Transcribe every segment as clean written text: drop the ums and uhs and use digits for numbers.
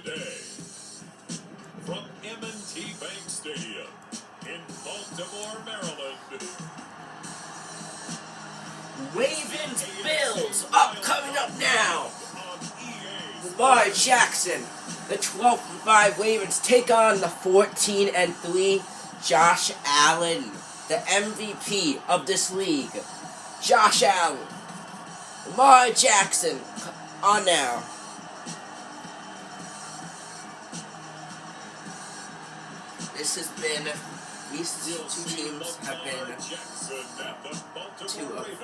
today. From M&T Bank Stadium in Baltimore, Maryland. Ravens Bills coming up now. Lamar Jackson, the 12-5 Ravens take on the 14-3 Josh Allen, the MVP of this league. Josh Allen, Lamar Jackson, on now. This has been, these two teams have been two of the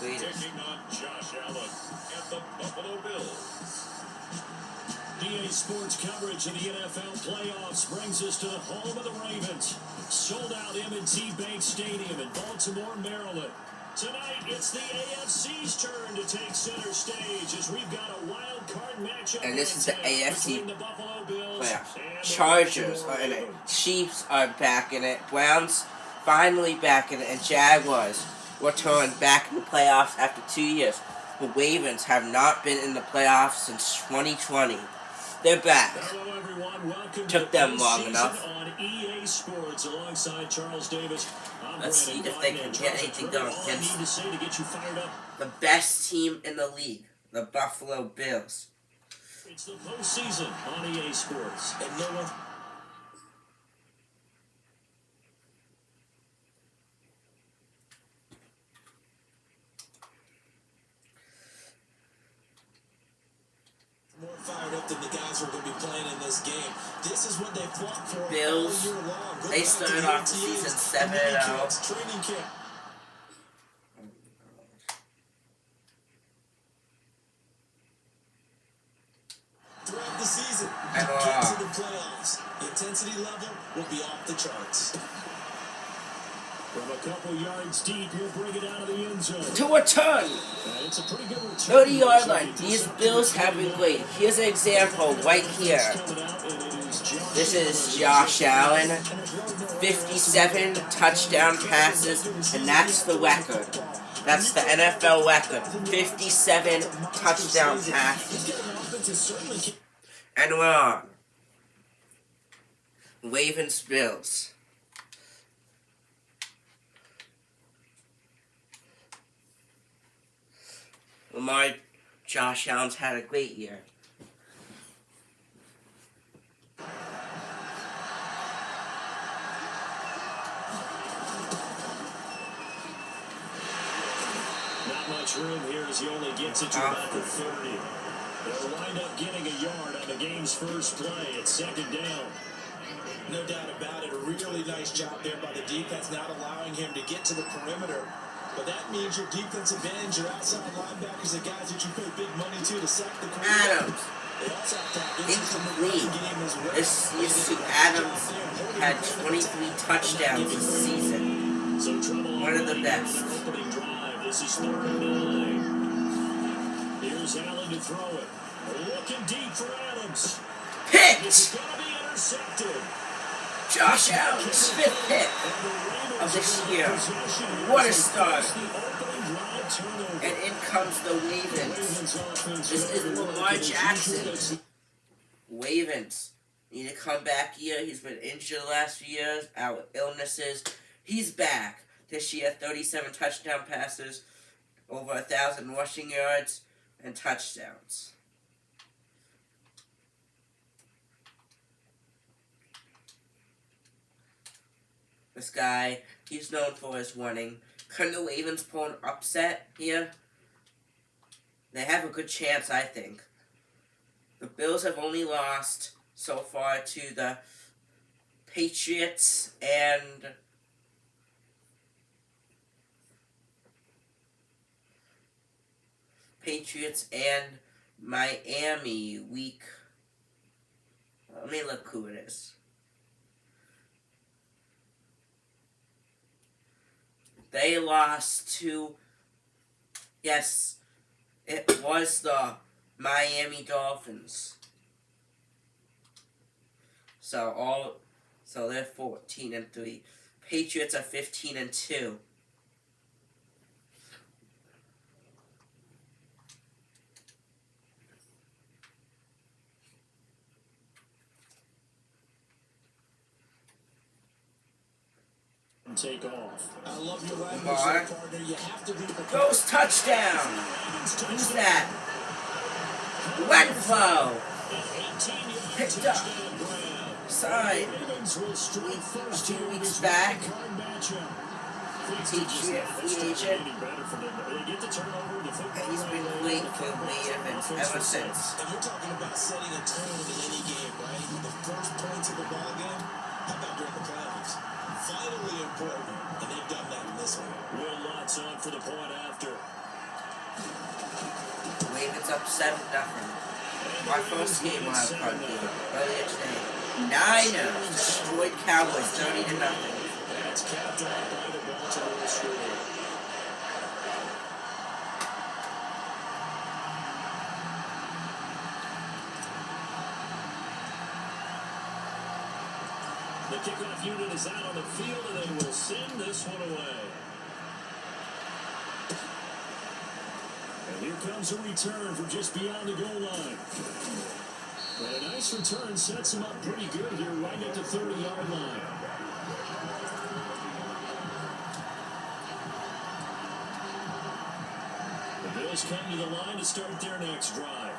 greatest. Taking on Josh Allen and the Buffalo Bills. EA Sports coverage of the NFL playoffs brings us to the home of the Ravens. Sold out M&T Bank Stadium in Baltimore, Maryland. Tonight, it's the AFC's turn to take center stage as we've got a wild card matchup. And this is the AFC the Buffalo Bills playoffs. Chargers are in it. Chiefs are back in it. Browns finally back in it. And Jaguars returned back in the playoffs after 2 years. The Ravens have not been in the playoffs since 2020. They're back. Hello, everyone. Welcome Took to them the long season enough. On EA Sports alongside Charles Davis. Let's see if they can get anything done against the best team in the league, the Buffalo Bills. It's the postseason on EA Sports. And no one... More fired up than the guys who are going to be playing in this game. This is what they fought for Bills, all year long. Go they back started to off the season 7-0. Training camp. Throughout the season, you get to the playoffs. Intensity level will be off the charts. From a couple yards deep, he'll bring it out of the end zone. To return! It's a pretty good return. 30-yard line. These Bills have been great. Here's an example right here. This is Josh Allen. 57 touchdown passes, and that's the record. That's the NFL record. 57 touchdown passes. And we're on. Ravens Bills. Josh Allen's had a great year. Not much room here as he only gets it to about the 30. They'll wind up getting a yard on the game's first play. It's second down. No doubt about it. A really nice job there by the defense, not allowing him to get to the perimeter. But that means your defensive ends, your outside linebackers, the guys that you pay big money to sack the quarterback. Adams. Incomplete. These two Adams had 23 touchdowns this season. One of the best. Opening drive. This is 3rd and 9. Here's Allen to throw it. Looking deep for Adams. Picked! It's going to be intercepted. Josh Allen's 5th pick of this year. What a start. And in comes the Ravens. This is Lamar Jackson. Ravens need to come back here. He's been injured the last few years, out with illnesses. He's back this year. 37 touchdown passes, over 1,000 rushing yards, and touchdowns. This guy, he's known for his winning. Can the Ravens pull an upset here? They have a good chance, I think. The Bills have only lost so far to the Patriots and Miami week. Let me look who it is. They lost to, yes, it was the Miami Dolphins. So they're 14-3. Patriots are 15-2. and take off. I love your language, Lamar. partner. You have to be prepared. Goes touchdown. Who's that? Renfro. Picked up. Signed. A few weeks back. Free agent. He's been playing for the Ravens ever since. And you're talking about setting a tone in any game, right? The first points of the ball game. How about during the playoffs? Vitally important, and they've done that in this one. Will Lutz on for the point after. Ravens up 7-0. Our first game wildcard game earlier today. Niners destroyed Cowboys 30-0. That's capped off by the Baltimore score. The kickoff unit is out on the field, and they will send this one away. And here comes a return from just beyond the goal line. And a nice return sets him up pretty good here, right at the 30-yard line. The Bills come to the line to start their next drive.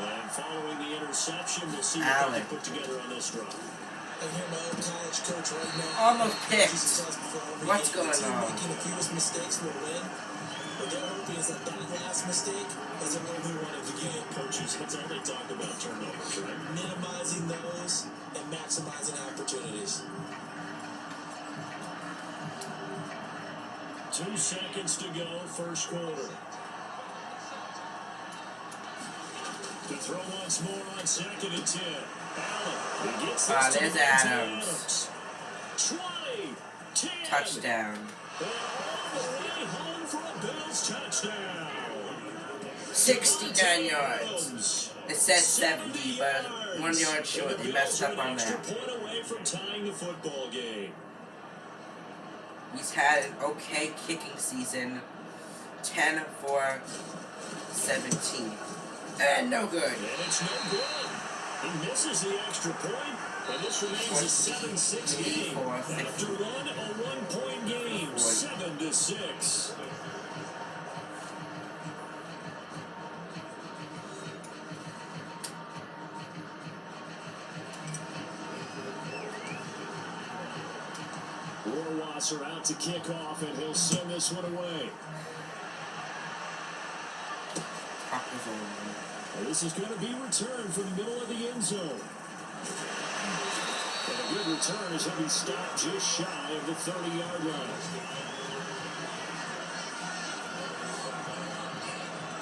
And following the interception, we'll see what they put together on this drive. And here, my old college coach right now. Almost picked. What's going on? Making the fewest mistakes will win. What they're hoping is that last mistake doesn't really be one of the game. Coaches, that's all they talk about, turnovers, right? Minimizing those and maximizing opportunities. 2 seconds to go, first quarter. To throw once more on 2nd and 10. Allen gets this there's Adams. 20, 10. Touchdown. And all the way home for a Bills touchdown. 69 yards. It said 70, but 1 yard short. They messed up on that. Point away from tying the football game. He's had an okay kicking season. 10 for 17. And no good. And it's no good. He misses the extra point, and this remains a 7-6 game. After a 1-point game, 7-6. Rohrwasser out to kick off, and he'll send this one away. And this is going to be returned from the middle of the end zone. And a good return as he'll be stopped just shy of the 30-yard line.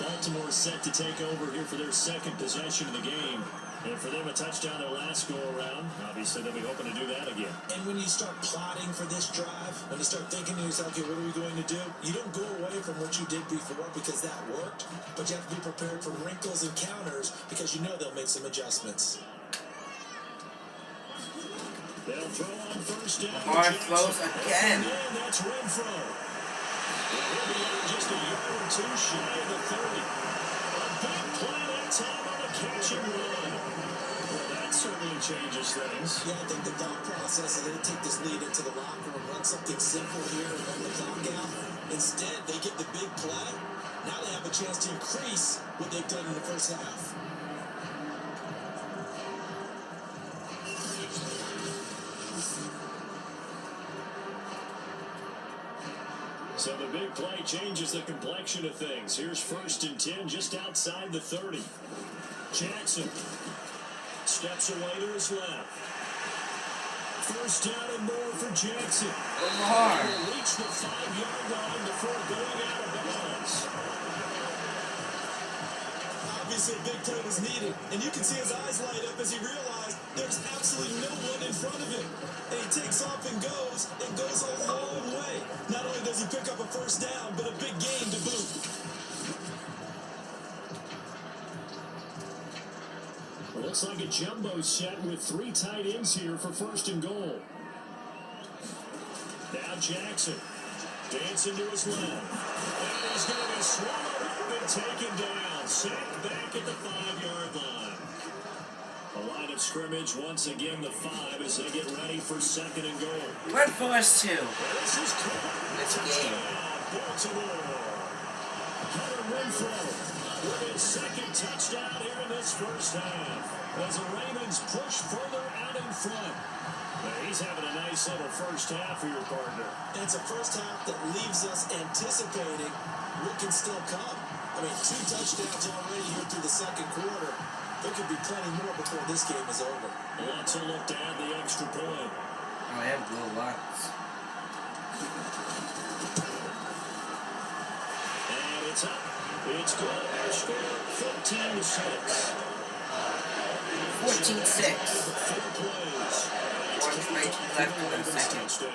Baltimore set to take over here for their second possession of the game. And for them, a touchdown their last go-around. Obviously, they'll be hoping to do that again. And when you start plotting for this drive, when you start thinking to yourself, okay, what are we going to do? You don't go away from what you did before because that worked. But you have to be prepared for wrinkles and counters because you know they'll make some adjustments. They'll throw on first down. Lamar throws again. And that's Renfro. He'll be out just a yard or two shy of the 30. A big play that time on a catch and run. Well, that certainly changes things. Yeah, I think the thought process is going to take this lead into the locker room, run something simple here and run the clock out. Instead, they get the big play. Now they have a chance to increase what they've done in the first half. So the big play changes the complexion of things. Here's 1st and 10 just outside the 30. Jackson steps away to his left. First down and more for Jackson. Lamar. He'll reach the 5-yard line before going out of bounds. Obviously, a big play was needed, and you can see his eyes light up as he realized there's absolutely no one in front of him. And he takes off and goes a long way. Not only does he pick up a first down, but a big gain to boot. Looks like a jumbo set with 3 tight ends here for 1st and goal. Now Jackson dancing to his left. And he's going to be swallowed up and taken down. Sacked back at the 5-yard line. A line of scrimmage, once again the 5 as they get ready for 2nd and goal. Run for us too. This is This game. Baltimore. Hunter Renfrow with his 2nd touchdown here in this first half. As the Ravens push further out in front. He's having a nice little first half for your partner. And it's a first half that leaves us anticipating what can still come. I mean, 2 touchdowns already here through the 2nd quarter. There could be plenty more before this game is over. Wants to look to add the extra point. Oh, I have blue lots. And it's up. It's good. Our score 14-6. 14-6. 4 plays. 1:19 left in the second. Touchdown.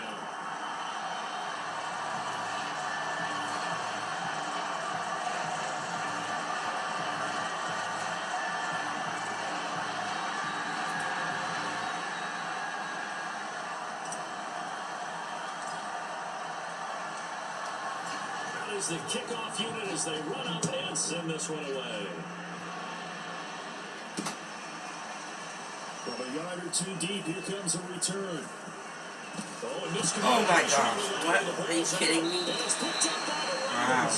Is the kickoff unit as they run up and send this one away. From a yard or 2 deep, here comes a return. Oh my gosh, what? Are you kidding me? Wow.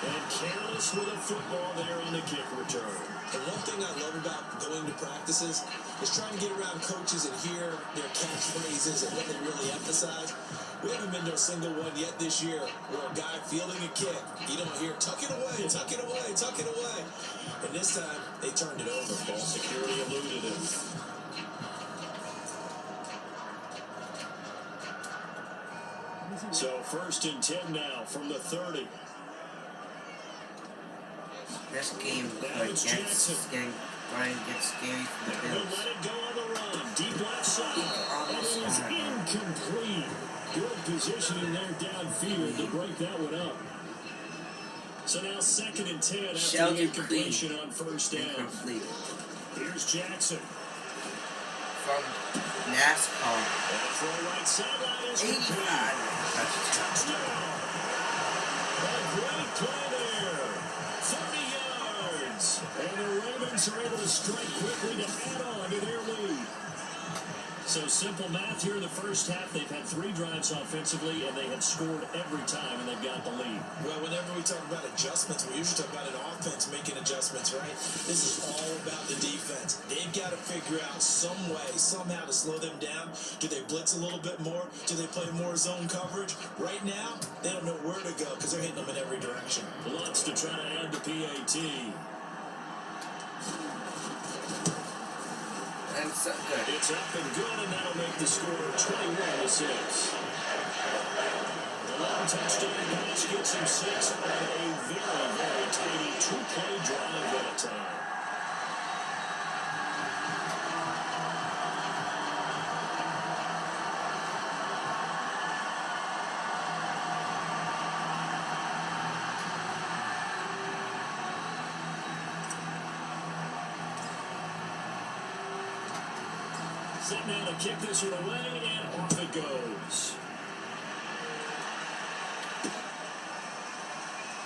And careless with a football there on the kick return. And one thing I love about going to practices is trying to get around coaches and hear their catchphrases and what they really emphasize. We haven't been to a single one yet this year where a guy fielding a kick, you don't hear, tuck it away, tuck it away, tuck it away. And this time, they turned it over. Ball security eluded him. So 1st and 10 now from the 30. This game gets scary for the He'll Bills. let it go on the run. Deep left side. It is incomplete. Good positioning there downfield to break that one up. So now 2nd and 10 after Sheldon the incompletion on 1st down. Incomplete. Here's Jackson. From NASCAR. And throw right sideline is 85. touchdown. A great play there. 30 yards. And the Ravens are able to strike quickly to add on to their lead. So simple math here in the first half. They've had 3 drives offensively, and they have scored every time, and they've got the lead. Well, whenever we talk about adjustments, we usually talk about an offense making adjustments, right? This is all about the defense. They've got to figure out some way, somehow to slow them down. Do they blitz a little bit more? Do they play more zone coverage? Right now, they don't know where to go because they're hitting them in every direction. Lots to try to add the PAT. And so good. It's up and good, and that'll make the score 21-6. The long touchdown pass gets him 6 on a very, very tiny 2-play drive that time. Set now to kick this one away, and off it goes.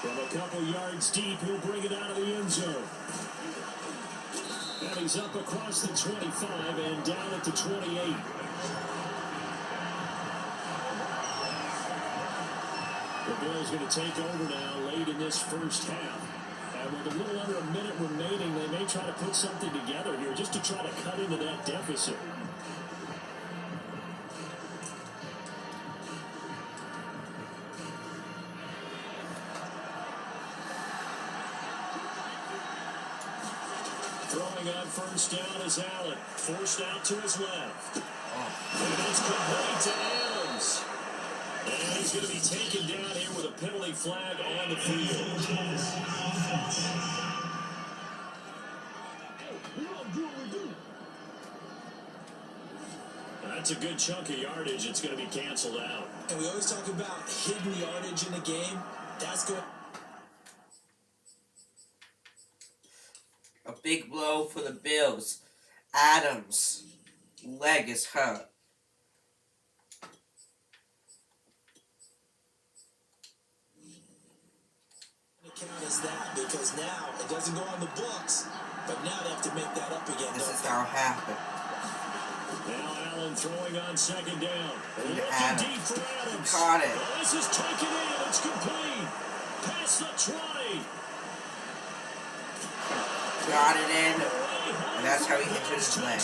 From a couple yards deep, he'll bring it out of the end zone. And he's up across the 25 and down at the 28. The Bills going to take over now late in this first half. And with a little under a minute remaining, they may try to put something together here just to try to cut into that deficit. Throwing on 1st down is Allen. Forced out to his left. And it's complete to Adams. And he's going to be taken down here with a penalty flag on the field. That's a good chunk of yardage. It's going to be canceled out. And we always talk about hidden yardage in the game. That's good. A big blow for the Bills. Adams' leg is hurt. Count as that because now. It doesn't go on the books, but now they have to make that up again. This is how it happened. Now Allen throwing on second down. Looking Adams. deep for Adams. Caught it. Oh, this is taken in. It's complete. Past the 20. Got it in. And that's how he injured his leg.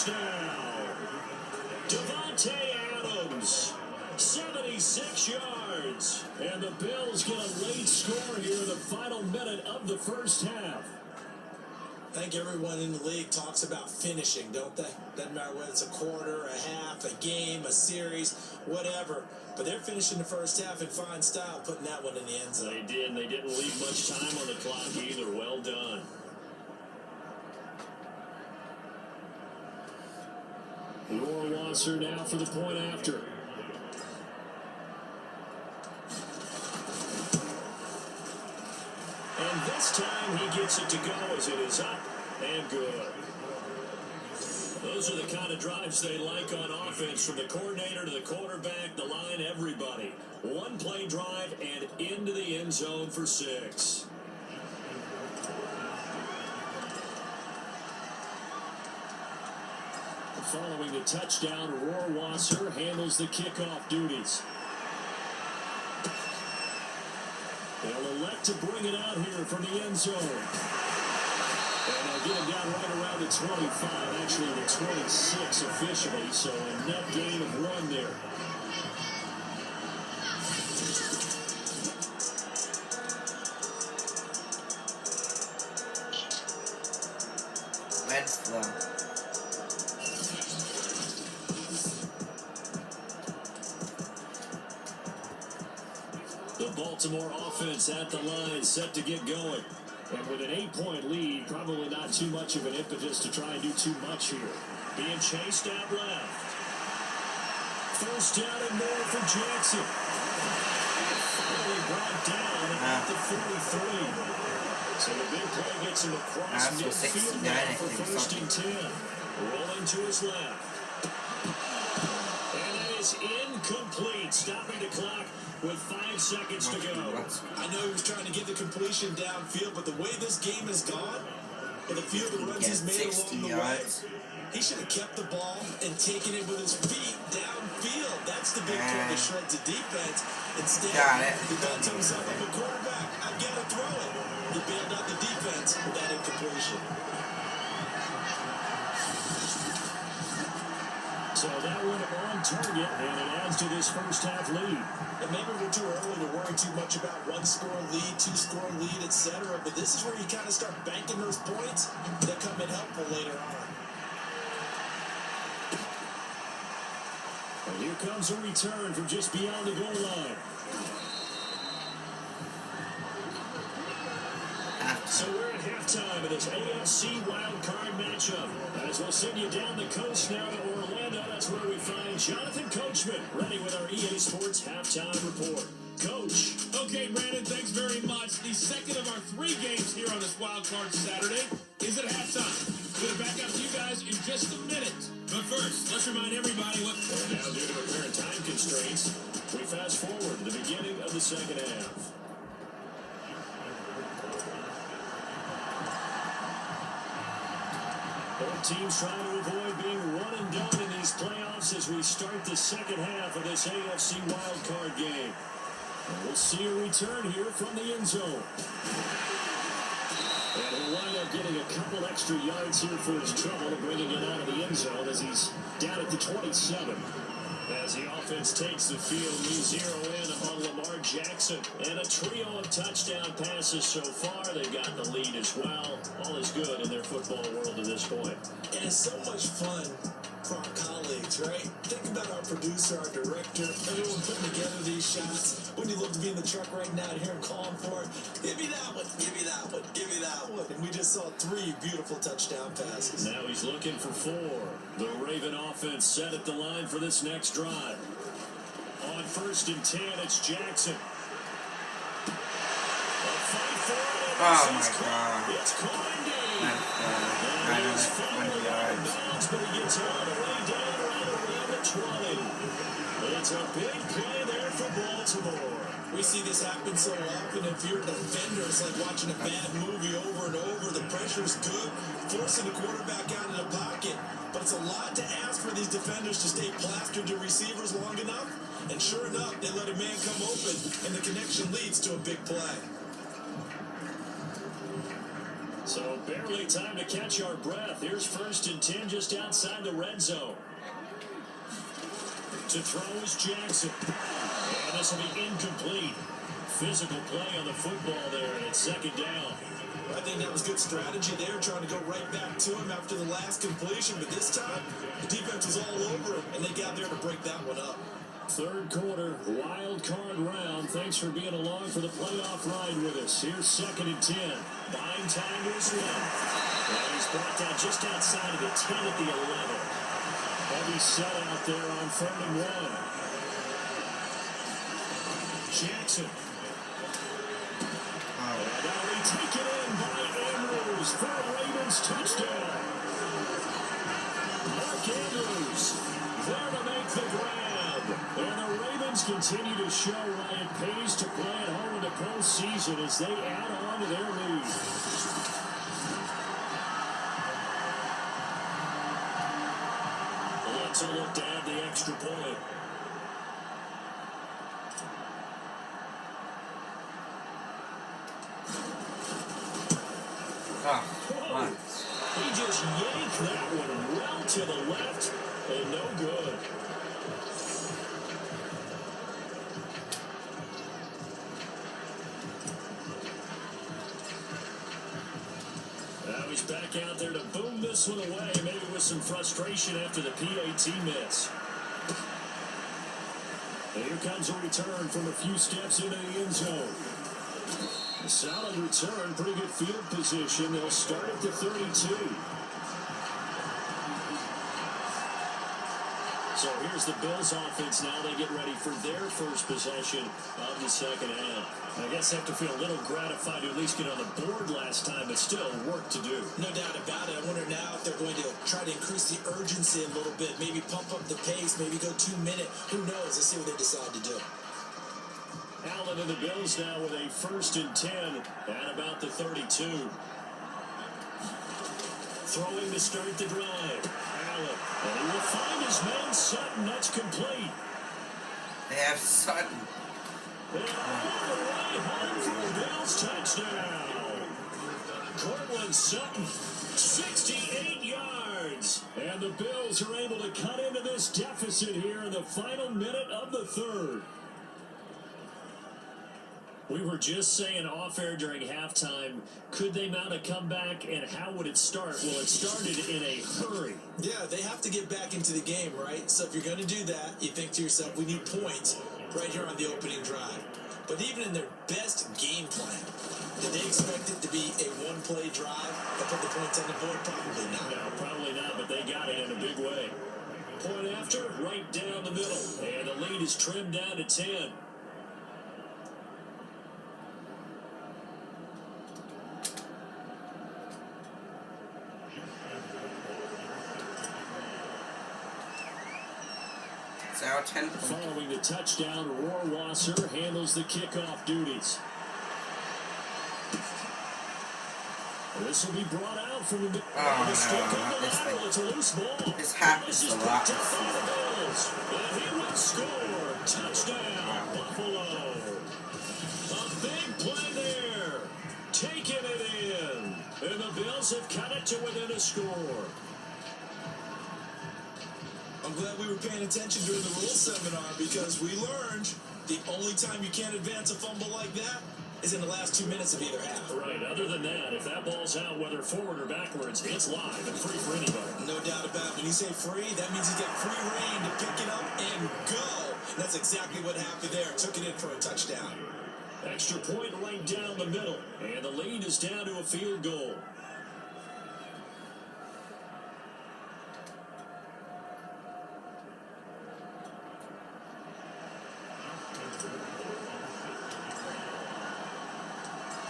Devontae Adams, 76 yards. And the Bills get a late score here in the final minute of the first half. I think everyone in the league talks about finishing, don't they? Doesn't matter whether it's a quarter, a half, a game, a series, whatever. But they're finishing the first half in fine style, putting that one in the end zone. They did, and they didn't leave much time on the clock either. Well done. Wasser now for the point after. And this time he gets it to go as it is up and good. Those are the kind of drives they like on offense, from the coordinator to the quarterback, the line, everybody. One play drive and into the end zone for 6. Following the touchdown, Wasser handles the kickoff duties. They'll elect to bring it out here from the end zone. And they'll get him down right around the 25, actually the 26 officially, so a net gain of 1 there. Red flow. Baltimore offense at the line, set to get going. And with an 8-point lead, probably not too much of an impetus to try and do too much here. Being chased out left. First down and more for Jackson. Finally brought down at the 43. So the big play gets him across midfield now for first and 10. Rolling to his left. And that is incomplete. Stopping the clock with 5 seconds to go. I know he was trying to get the completion downfield, but the way this game has gone, and the few of the runs he's made along the way, he should have kept the ball and taken it with his feet downfield. That's the big play to shred the defense. Instead, he thought to himself, I'm a quarterback, I've got to throw it. He bailed out the defense with that incompletion. So that one on target, and it adds to this first half lead. And maybe we're too early to worry too much about 1-score lead, 2-score lead, etc. But this is where you kind of start banking those points that come in helpful later on. And here comes a return from just beyond the goal line. So we're at halftime of this AFC Wildcard matchup. As we'll send you down the coast now to Orlando, that's where we find Jonathan Coachman, ready with our EA Sports halftime report. Coach. Okay, Brandon, thanks very much. The second of our 3 games here on this Wildcard Saturday is at halftime. We'll back up to you guys in just a minute. But first, let's remind everybody what... And now, due to apparent time constraints, we fast forward to the beginning of the second half. Both teams trying to avoid being one and done in these playoffs as we start the second half of this AFC wildcard game. And we'll see a return here from the end zone. And he'll wind up getting a couple extra yards here for his trouble, bringing it out of the end zone as he's down at the 27. As the offense takes the field, we zero in on Lamar Jackson. And a trio of touchdown passes so far. They've got the lead as well. All is good in their football world at this point. And it's so much fun for our colleagues, right? Think about our producer, our director, everyone putting together these shots. Wouldn't you love to be in the truck right now and hear him calling for it? Give me that one, give me that one, give me that one. And we just saw 3 beautiful touchdown passes. Now he's looking for 4. The Raven offense set at the line for this next drive. On first and 10, it's Jackson. A fight for it. Oh my God. It's Condi. I know that's 20 yards. But he gets all the way down right around the 20. It's a big play there for Baltimore. We see this happen so often. If you're a defender, it's like watching a bad movie over and over. The pressure's good, forcing the quarterback out of the pocket. But it's a lot to ask for these defenders to stay plastered to receivers long enough. And sure enough, they let a man come open, and the connection leads to a big play. So barely time to catch our breath. Here's 1st and 10 just outside the red zone. To throw is Jackson. And this will be incomplete. Physical play on the football there, and it's 2nd down. I think that was good strategy there, trying to go right back to him after the last completion. But this time, the defense was all over him, and they got there to break that one up. 3rd quarter, wild card round. Thanks for being along for the playoff ride with us. Here's 2nd and 10. Buying time to his left. And he's brought down just outside of the 10 at the 11. Heavy set out there on 3rd and 1. Jackson. And now they take it in by Andrews for a Ravens touchdown. Mark Andrews there to make the grab. And the Ravens continue to show why it pays to play at home in the postseason as they add on to their lead. Let's look to add the extra point. Oh, He just yanked that one well to the left and no good. Now he's back out there to boom this one away, maybe with some frustration after the PAT miss. And here comes a return from a few steps into the end zone. A solid return, pretty good field position. They'll start at the 32. So here's the Bills offense now. They get ready for their first possession of the 2nd half. I guess they have to feel a little gratified to at least get on the board last time, but still work to do. No doubt about it. I wonder now if they're going to try to increase the urgency a little bit, maybe pump up the pace, maybe go 2 minute. Who knows? Let's see what they decide to do. Allen and the Bills now with a 1st and 10 at about the 32. Throwing to start the drive. Allen. And he will find his man Sutton. That's complete. they have Sutton. And all the way home for the Bills touchdown. Cortland Sutton, 68 yards. And the Bills are able to cut into this deficit here in the final minute of the 3rd. We were just saying off-air during halftime, could they mount a comeback, and how would it start? Well, it started in a hurry. Yeah, they have to get back into the game, right? So if you're going to do that, you think to yourself, we need points right here on the opening drive. But even in their best game plan, did they expect it to be a one-play drive that put the points on the board? Probably not. No, probably not, but they got it in a big way. Point after, right down the middle. And the lead is trimmed down to 10. Now 10 points. Following the touchdown, Rohrwasser handles the kickoff duties. This will be brought out from the It's a loose ball. This happens a lot. And he will score. Touchdown, Buffalo. A big play there. Taking it in. And the Bills have cut it to within a score. I'm glad we were paying attention during the rules seminar because we learned the only time you can't advance a fumble like that is in the last 2 minutes of either half. Right. Other than that, if that ball's out, whether forward or backwards, it's live and free for anybody. No doubt about it. When you say free, that means he's got free reign to pick it up and go. And that's exactly what happened there. Took it in for a touchdown. Extra point right down the middle. And the lead is down to a field goal.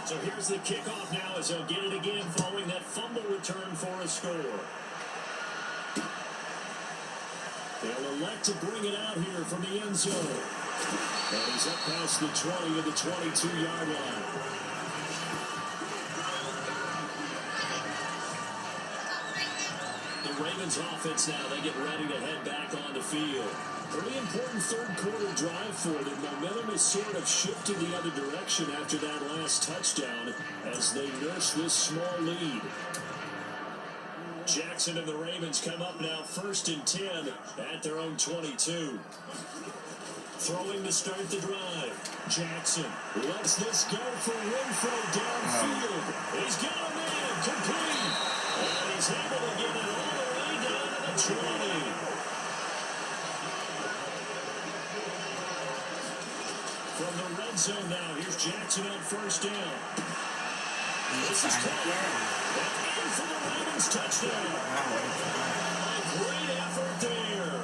So here's the kickoff now as they'll get it again following that fumble return for a score. They'll elect to bring it out here from the end zone. And he's up past the 20 of the 22-yard line. The Ravens offense now, they get ready to head back on the field. Pretty important third quarter drive for them. Momentum has sort of shifted the other direction after that last touchdown as they nurse this small lead. Jackson and the Ravens come up now 1st and 10 at their own 22. Throwing to start the drive. Jackson lets this go for Winfrey downfield. He's got a man complete. And he's able to get it all the way down to the 20. From the red zone now, here's Jackson on 1st down. This is and in for the Ravens touchdown. Great effort there.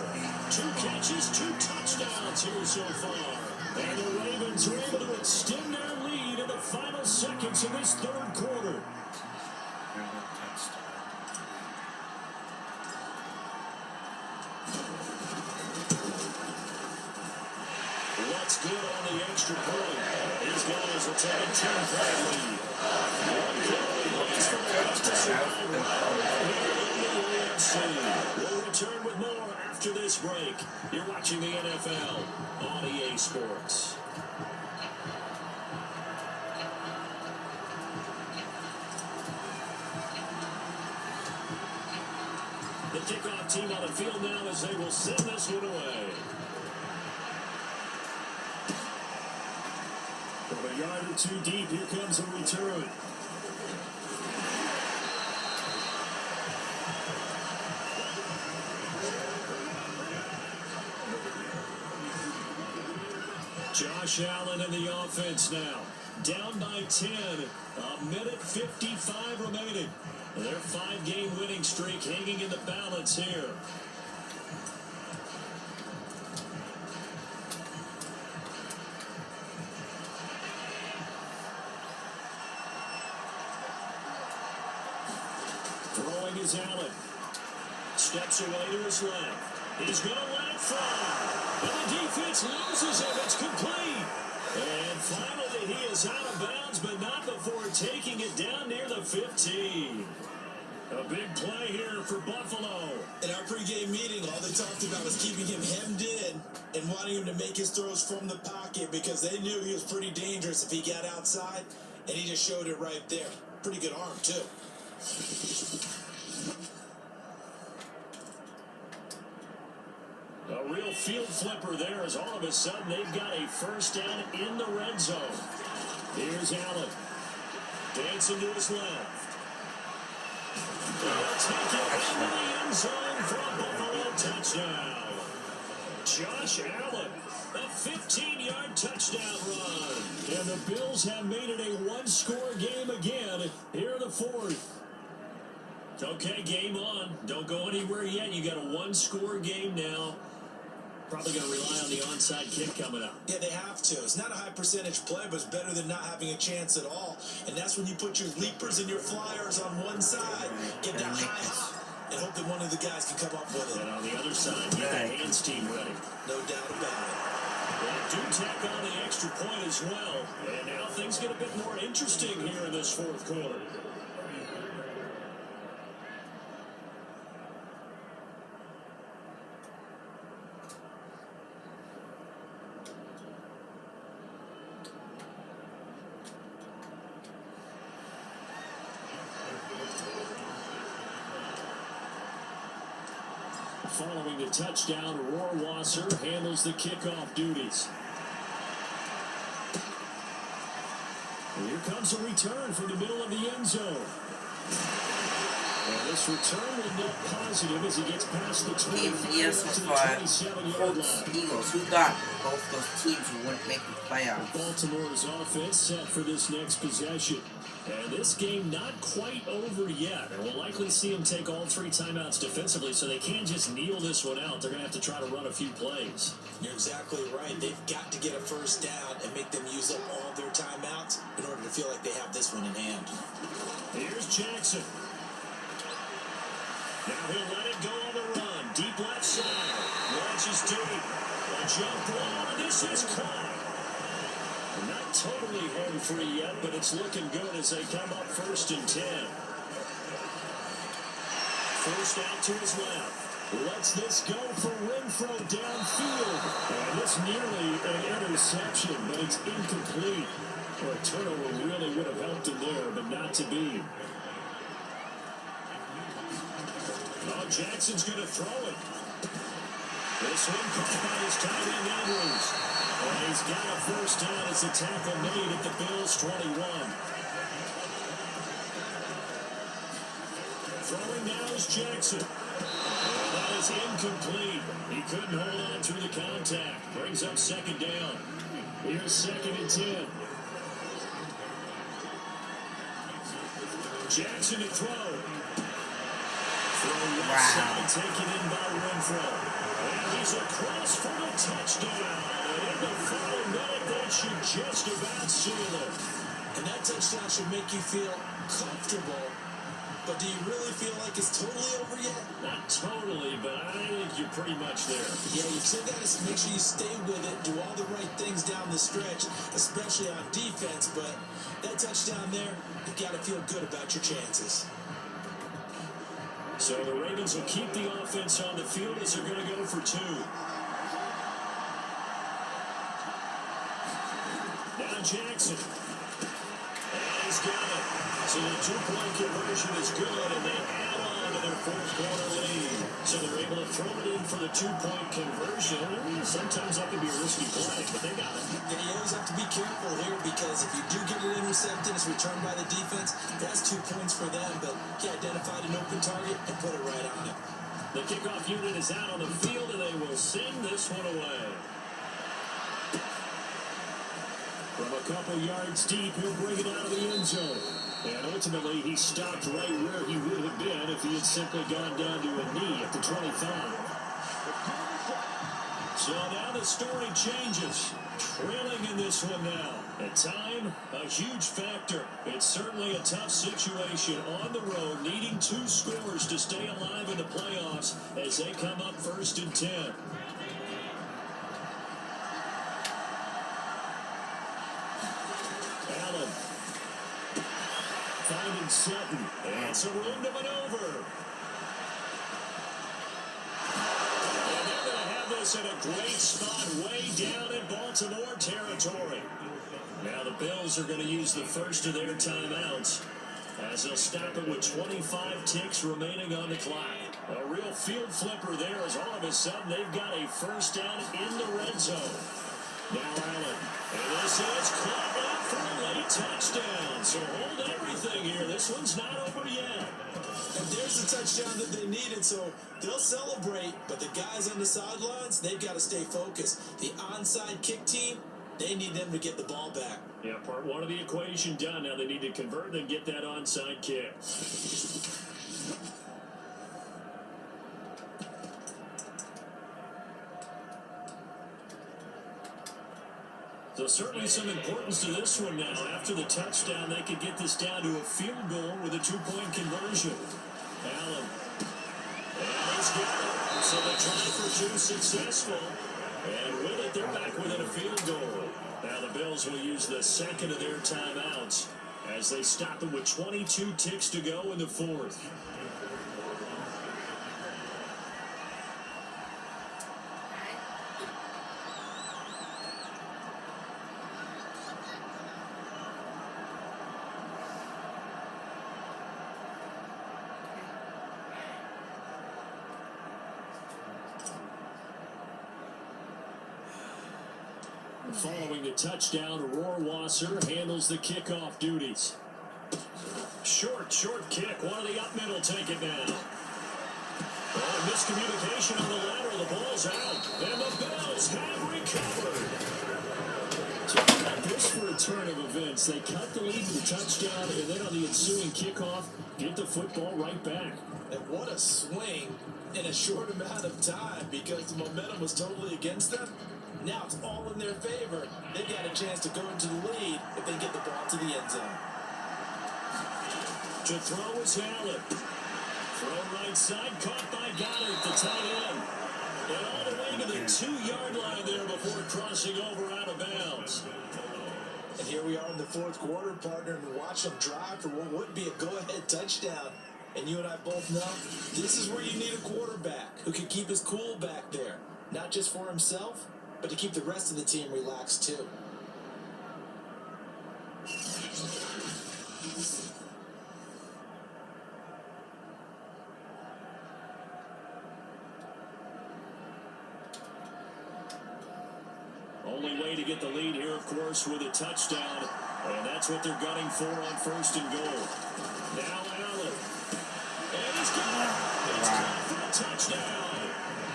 2 catches, 2 touchdowns here so far. And the Ravens are able to extend their lead in the final seconds of this third quarter. What's good on the extra point? These guys will take a 10-point lead. We'll return with more after this break. You're watching the NFL on EA Sports. The kickoff team on the field now as they will send this one away. From a yard or 2 deep, here comes a return. Josh Allen in the offense now. Down by 10. A minute 55 remaining. Their 5-game winning streak hanging in the balance here. Throwing is Allen. Steps away to his left. He's going to let it fly. And the defense loses him. It's complete. And finally, he is out of bounds, but not before taking it down near the 15. A big play here for Buffalo. In our pregame meeting, all they talked about was keeping him hemmed in and wanting him to make his throws from the pocket because they knew he was pretty dangerous if he got outside, and he just showed it right there. Pretty good arm, too. A real field flipper there as all of a sudden they've got a 1st down in the red zone. Here's Allen. Dancing to his left. They'll take it into the end zone for a Buffalo touchdown. Josh Allen, a 15-yard touchdown run. And the Bills have made it a 1-score game again here in the 4th. Okay, game on. Don't go anywhere yet. You got a 1-score game now. Probably going to rely on the onside kick coming up. Yeah, they have to. It's not a high percentage play, but it's better than not having a chance at all. And that's when you put your leapers and your flyers on one side, get that high hop, and hope that one of the guys can come up with it. And on the other side, get the hands team ready. No doubt about it. Well, do tack on the extra point as well. And now things get a bit more interesting here in this 4th quarter. Following the touchdown, Rohrwasser handles the kickoff duties. And here comes a return from the middle of the end zone. And this return will net positive as he gets past the 25 to the 27-yard line. Eagles, who thought both those teams wouldn't make the playoffs? Baltimore's offense set for this next possession. And this game not quite over yet. And we'll likely see them take all 3 timeouts defensively, so they can't just kneel this one out. They're going to have to try to run a few plays. You're exactly right. They've got to get a 1st down and make them use up all their timeouts in order to feel like they have this one in hand. Here's Jackson. Now he'll let it go on the run. Deep left side. Launches deep. And jump ball, and this is caught. Not totally home free yet, but it's looking good as they come up 1st and 10. First out to his left. Lets this go for Renfro downfield. And this nearly an interception, but it's incomplete. Well, a turnover really would have helped him there, but not to be. Oh, Jackson's going to throw it. This one caught by his tight end Andrews. And he's got a first down as the tackle made at the Bills' 21. Throwing now is Jackson. And that is incomplete. He couldn't hold on through the contact. Brings up 2nd down. Here's 2nd and 10. Jackson to throw. Throw left side, taken in by Renfro. And he's across for the touchdown. And in the final minute, that should just about seal it. And that touchdown should make you feel comfortable. But do you really feel like it's totally over yet? Not totally, but I think you're pretty much there. Yeah, you've still got to make sure you stay with it, do all the right things down the stretch, especially on defense. But that touchdown there, you've got to feel good about your chances. So the Ravens will keep the offense on the field as they're going to go for 2. Now Jackson. And he's got it. So the 2-point conversion is good, and they add on to their 4th quarter lead. So they're able to throw it in for the 2-point conversion. Sometimes that can be a risky play, but they got it. And you always have to be careful here because if you do get an interception, it's returned by the defense. That's 2 points for them, but he identified an open target and put it right on it. The kickoff unit is out on the field, and they will send this one away. From a couple yards deep, he'll bring it out of the end zone. And ultimately, he stopped right where he would have been if he had simply gone down to a knee at the 25. So now the story changes. Trailing in this one now. At time, a huge factor. It's certainly a tough situation on the road, needing 2 scores to stay alive in the playoffs as they come up 1st and 10. Allen. Finding Sutton. And some room to maneuver. And they're going to have this in a great spot way down in Baltimore territory. Now the Bills are going to use the first of their timeouts as they'll stop it with 25 ticks remaining on the clock. A real field flipper there as all of a sudden they've got a first down in the red zone. Now Allen. And this is caught up for a late touchdown. So hold everything here. This one's not over yet. And there's the touchdown that they needed, so they'll celebrate. But the guys on the sidelines, they've got to stay focused. The onside kick team, they need them to get the ball back. Yeah, part 1 of the equation done. Now they need to convert and get that onside kick. So certainly some importance to this one now. After the touchdown, they could get this down to a field goal with a 2-point conversion. Allen. And he's got it. So they try for 2 successful. And with it, they're back within a field goal. Now the Bills will use the second of their timeouts as they stop it with 22 ticks to go in the 4th. Following the touchdown, Rohrwasser handles the kickoff duties. Short kick. One of the up middle take it now. Oh, miscommunication on the lateral. The ball's out. And the Bills have recovered. So like this for a turn of events. They cut the lead with a touchdown, and then on the ensuing kickoff, get the football right back. And what a swing in a short amount of time because the momentum was totally against them. Now it's all in their favor. They've got a chance to go into the lead if they get the ball to the end zone. To throw is Allen. Throw right side, caught by Goddard, the tight end. And all the way to the 2-yard line there before crossing over out of bounds. And here we are in the fourth quarter, partner, and watch them drive for what would be a go-ahead touchdown. And you and I both know this is where you need a quarterback who can keep his cool back there. Not just for himself, but to keep the rest of the team relaxed too. Only way to get the lead here, of course, with a touchdown. And that's what they're gunning for on first and goal. Now Allen. And he's got it. It's caught for a touchdown.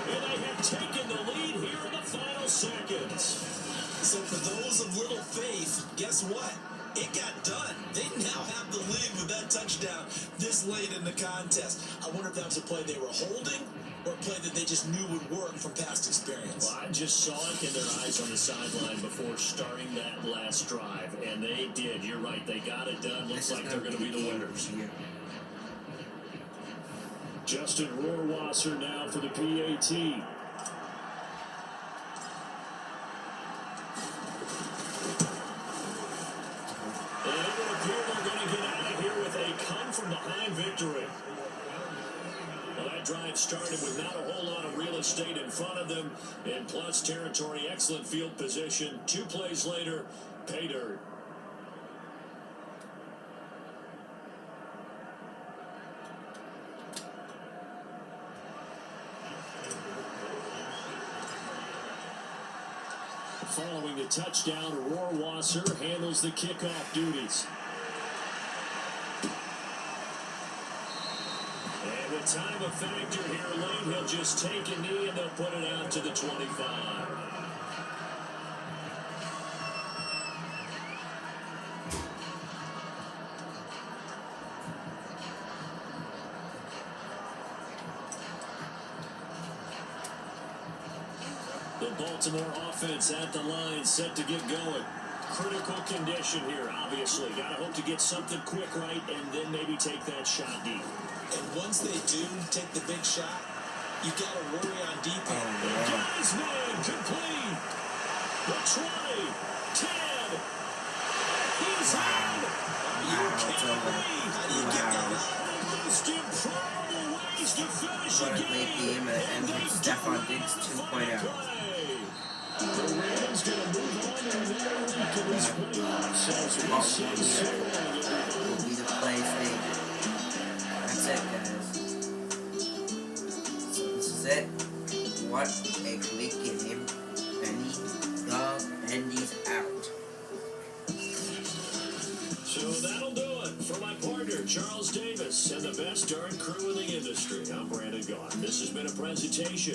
And they have taken the lead here in the final seconds. So for those of little faith, guess what? It got done. They now have the lead with that touchdown this late in the contest. I wonder if that was a play they were holding or a play that they just knew would work from past experience. Well, I just saw it in their eyes on the sideline before starting that last drive, and they did. You're right. They got it done. Looks like they're going to be the winners. Justin Rohrwasser now for the PAT. And it would appear they're going to get out of here with a come-from-behind victory. Well, that drive started with not a whole lot of real estate in front of them. In plus territory, excellent field position. 2 plays later, pay dirt. Following the touchdown, Rohrwasser handles the kickoff duties. And with time a factor here late, he'll just take a knee and they'll put it out to the 25. The Baltimore offense at the line, set to get going. Critical condition here, obviously. Got to hope to get something quick right and then maybe take that shot deep. And once they do take the big shot, you got to worry on defense. Guy's man complete. The 20, 10. He's in. You can't believe how do you get that out? Most improbable ways to finish a game. And with Stephon Diggs 2.0. The Rams going to move on to another week of these playoffs as we say so long. Will be the play stage. That's it, guys. So this is it. What a quick game. Benny, dog, Bendy's out. So that'll do it for my partner, Charles Davis, and the best darn crew in the industry. I'm Brandon Gaughan. This has been a presentation